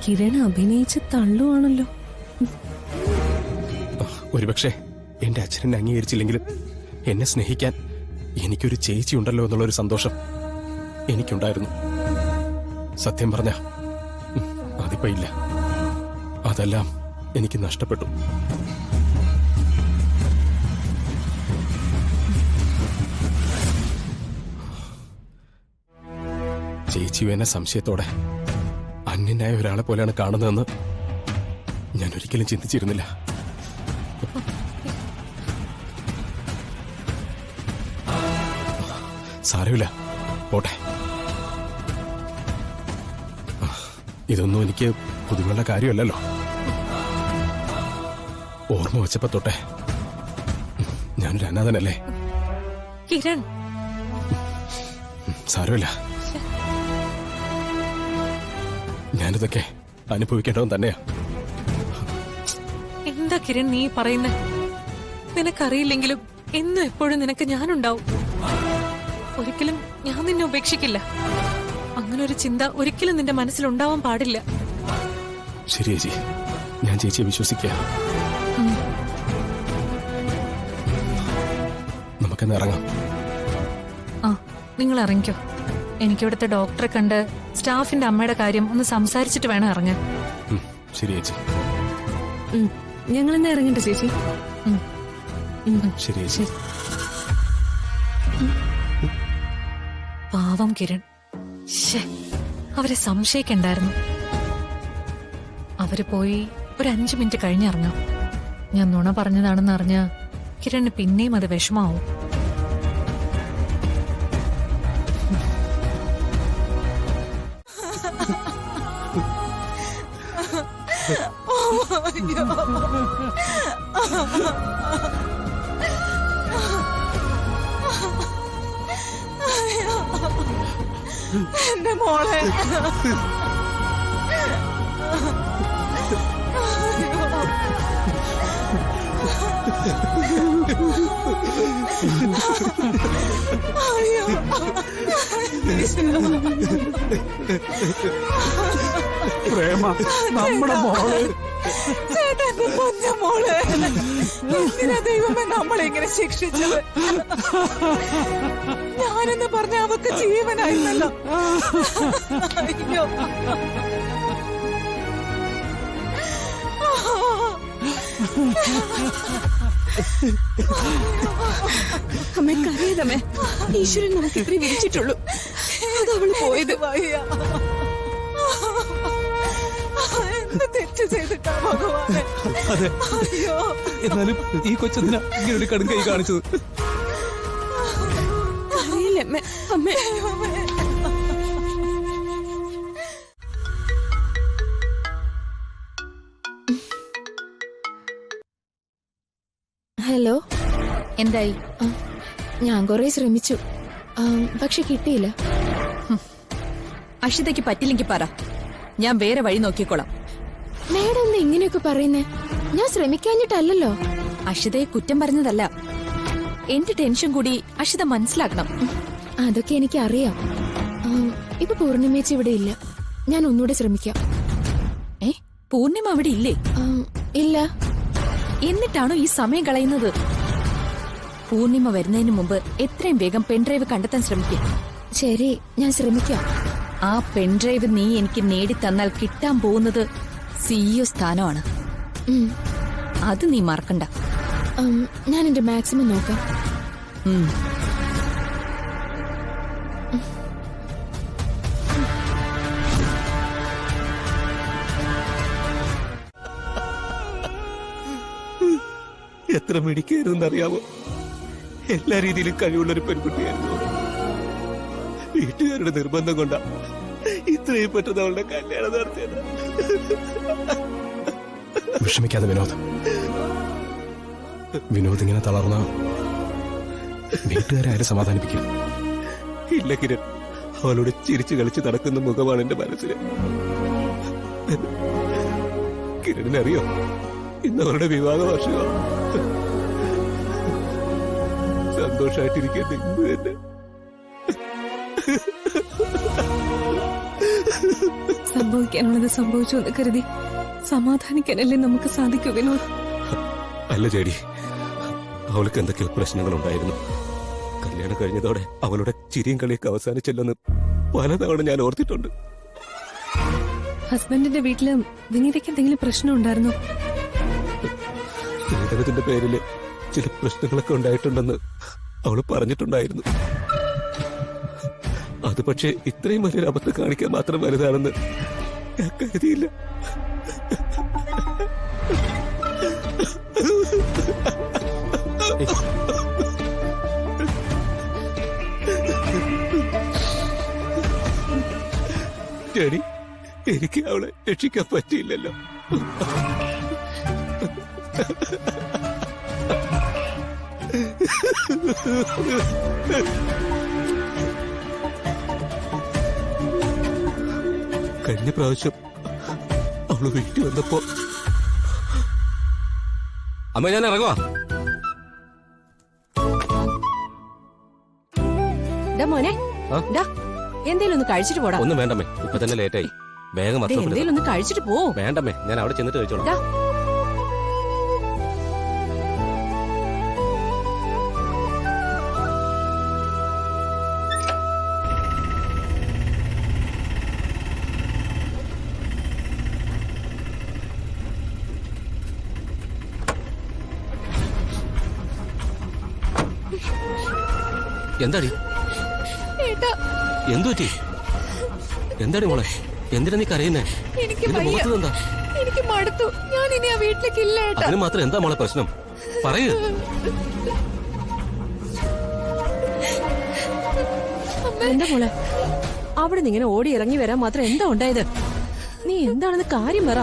കിരൺ അഭിനയിച്ച് തള്ളുവാണല്ലോ. ഒരുപക്ഷെ എന്റെ അച്ഛനെ അംഗീകരിച്ചില്ലെങ്കിലും എന്നെ സ്നേഹിക്കാൻ എനിക്കൊരു ചേച്ചി ഉണ്ടല്ലോ എന്നുള്ളൊരു സന്തോഷം എനിക്കുണ്ടായിരുന്നു. സത്യം പറഞ്ഞ അതിപ്പോ ഇല്ല. അതെല്ലാം എനിക്ക് നഷ്ടപ്പെട്ടു. ചേച്ചിയും എന്നെ സംശയത്തോടെ അന്യനായ ഒരാളെ പോലെയാണ് കാണുന്നതെന്ന് ഞാൻ ഒരിക്കലും ചിന്തിച്ചിരുന്നില്ല. സാരമില്ല, പോട്ടെ. ഇതൊന്നും എനിക്ക് പുതുമുള്ള കാര്യമല്ലല്ലോ. ഓർമ്മ വെച്ചപ്പോ തൊട്ടെ ഞാനൊരു അനാഥനല്ലേ. കിരൺ, സാരമില്ല, ഞാനിതൊക്കെ അനുഭവിക്കേണ്ടതും തന്നെയാ. എന്താ കിരൺ നീ പറയുന്നേ? നിനക്കറിയില്ലെങ്കിലും എന്നും എപ്പോഴും നിനക്ക് ഞാനുണ്ടാവും. ഒരിക്കലും ഞാൻ നിന്നെ ഉപേക്ഷിക്കില്ല. അങ്ങനൊരു ചിന്ത ഒരിക്കലും നിന്റെ മനസ്സിലുണ്ടാവാൻ പാടില്ല. ശരി ചേച്ചി, ഞാൻ ചേച്ചിയെ വിശ്വസിക്കുക. നമുക്കെന്ന് ഇറങ്ങാം. ആ, നിങ്ങൾ ഇറങ്ങിക്കോ. എനിക്കിവിടുത്തെ ഡോക്ടറെ കണ്ട് സ്റ്റാഫിന്റെ അമ്മയുടെ കാര്യം ഒന്ന് സംസാരിച്ചിട്ട് വേണം ഇറങ്ങാൻ. ശരി ചേച്ചി. ഞങ്ങളെന്നാ ഇറങ്ങട്ടെ ചേച്ചി? ശരി ചേച്ചി. പാവം കിരൺ, അവരെ സംശയിക്കണ്ടായിരുന്നു. അവര് പോയി ഒരു 5 മിനിറ്റ് കഴിഞ്ഞിറങ്ങാം. ഞാൻ നുണ പറഞ്ഞതാണെന്ന് അറിഞ്ഞ കിരണ് പിന്നെയും അത് വിഷമാവും. എന്റെ മോളെ, പ്രേമ, നമ്മുടെ മോള്, ചേട്ടന്റെ പൊന്ന മോള്, എന്തിനാ ദൈവമേ നമ്മളിങ്ങനെ ശിക്ഷിച്ചത്? ഞാനെന്ന് പറഞ്ഞ അവക്ക് ജീവനായിരുന്നല്ലോ. അയ്യോ, അമ്മ കരയതമ്മേ. ഈശ്വരൻ നമുക്ക് ഇത്രയും വിളിച്ചിട്ടുള്ളൂ. അതവള് പോയത്. വയ്യ, എന്ത് തെറ്റ് ചെയ്തിട്ടാ ഭഗവാനെ? അതെ, അയ്യോ, എന്നാലും ഈ കൊച്ചെന്തിനാ ഇങ്ങനെ ഒരു കടും കൈ കാണിച്ചത്? അറിയില്ലമ്മേ. അമ്മേ, ഹലോ, എന്തായി? ഞാൻ കുറെ ശ്രമിച്ചു, പക്ഷെ കിട്ടിയില്ല. അക്ഷിതയ്ക്ക് പറ്റില്ലെങ്കിൽ പറ, ഞാൻ വേറെ വഴി നോക്കിക്കോളാം. മേഡം എന്താ ഇങ്ങനെയൊക്കെ പറയുന്നേ? ഞാൻ ശ്രമിക്കാഞ്ഞിട്ടല്ലോ. അക്ഷിതയെ കുറ്റം പറഞ്ഞതല്ല, എന്റെ ടെൻഷൻ കൂടി അക്ഷിത മനസ്സിലാക്കണം. അതൊക്കെ എനിക്ക് അറിയാം. ഇപ്പൊ പൂർണിമേച്ചി ഇവിടെ ഇല്ല. ഞാൻ ഒന്നുകൂടെ ശ്രമിക്കാം. പൂർണിമ അവിടെ ഇല്ലേ? ഇല്ല. എന്നിട്ടാണോ ഈ സമയം കളയുന്നത്? പൂർണിമ വരുന്നതിന് മുമ്പ് എത്രയും വേഗം പെൻഡ്രൈവ് കണ്ടെത്താൻ ശ്രമിക്കുക. ശരി, ഞാൻ ശ്രമിക്കാം. ആ പെൻഡ്രൈവ് നീ എനിക്ക് നേടിത്തന്നാൽ കിട്ടാൻ പോകുന്നത് CEO സ്ഥാനമാണ്. അത് നീ മറക്കണ്ട. ഞാൻ എന്റെ മാക്സിമം നോക്കാം. എത്ര മിടിക്കായിരുന്നു അറിയാമോ? എല്ലാ രീതിയിലും കഴിവുള്ളൊരു പെൺകുട്ടിയായിരുന്നു. വീട്ടുകാരുടെ നിർബന്ധം കൊണ്ടാ ഇത്രയും പെട്ടെന്ന് അവളുടെ കല്യാണം നടത്തിയത്. വിഷമിക്കാതെ വിനോദ്. വിനോദ് ഇങ്ങനെ തളർന്ന വീട്ടുകാരെ ആരും സമാധാനിപ്പിക്കും. ഇല്ല കിരൺ, അവളോട് ചിരിച്ചു കളിച്ച് നടക്കുന്ന മുഖമാണ് എന്റെ മനസ്സിൽ. കിരണിനറിയോ, ഇന്ന് അവരുടെ വിവാഹ വർഷമാണ്. സന്തോഷായിട്ടിരിക്കേണ്ട ഇന്ന് തന്നെ സംഭവിക്കാനുള്ളത് സംഭവിച്ചു എന്ന് കരുതി സമാധാനിക്കാനല്ലേ നമുക്ക് സാധിക്കൂ വിനോദ്. അല്ല ചേടി, അവൾക്ക് എന്തൊക്കെയോ പ്രശ്നങ്ങളുണ്ടായിരുന്നു. കല്യാണം കഴിഞ്ഞതോടെ അവളുടെ ചിരിയും കളിയൊക്കെ അവസാനിച്ചില്ലെന്ന് പലതവണ ഞാൻ ഓർത്തിട്ടുണ്ട്. ഹസ്ബൻഡിന്റെ വീട്ടില് വിനീതയ്ക്ക് എന്തെങ്കിലും പ്രശ്നം ഉണ്ടായിരുന്നോ? സ്ത്രീധനത്തിന്റെ പേരില് ചില പ്രശ്നങ്ങളൊക്കെ ഉണ്ടായിട്ടുണ്ടെന്ന് അവള് പറഞ്ഞിട്ടുണ്ടായിരുന്നു. അത് പക്ഷേ ഇത്രയും വലിയൊരു അബദ്ധം കാണിക്കാൻ മാത്രം വലുതാണെന്ന് ഞാൻ കരുതിയില്ല. ഡാഡി, എനിക്ക് അവളെ രക്ഷിക്കാൻ പറ്റിയില്ലല്ലോ. കഴിഞ്ഞ പ്രാവശ്യം അവള് വീട്ടിൽ വന്നപ്പോ അമ്മ ഞാൻ ഇറങ്ങുവാ. മോനെ ആ? എന്തേലും ഒന്ന് കഴിച്ചിട്ട് പോടാ. ഒന്നും വേണ്ടമ്മേ, ഇപ്പൊ തന്നെ ലേറ്റായി. വേഗം എന്തേലും ഒന്ന് കഴിച്ചിട്ട് പോ. വേണ്ടമ്മേ, ഞാൻ അവിടെ ചെന്നിട്ട് കഴിച്ചോളാം. ഡാ. എന്താടി എന്തു പറ്റി? എന്താടി മോളെ, എന്തിനാ നീ കരയുന്നേ? എനിക്ക് നിന്റെ മുഖത്ത് എന്താ? എനിക്ക് മടുത്തു. ഞാൻ ഇനി ആ വീട്ടിലേക്ക് ഇല്ല ഏട്ടാ. അതിന് മാത്രം എന്താ മോളെ പ്രശ്നം? പറയൂ. എന്താ മോളെ, അവിടെ നിന്ന് ഇങ്ങനെ ഓടി ഇറങ്ങി വരാൻ മാത്രം എന്താ ഉണ്ടായത്? നീ എന്താണെന്ന് കാര്യം പറ.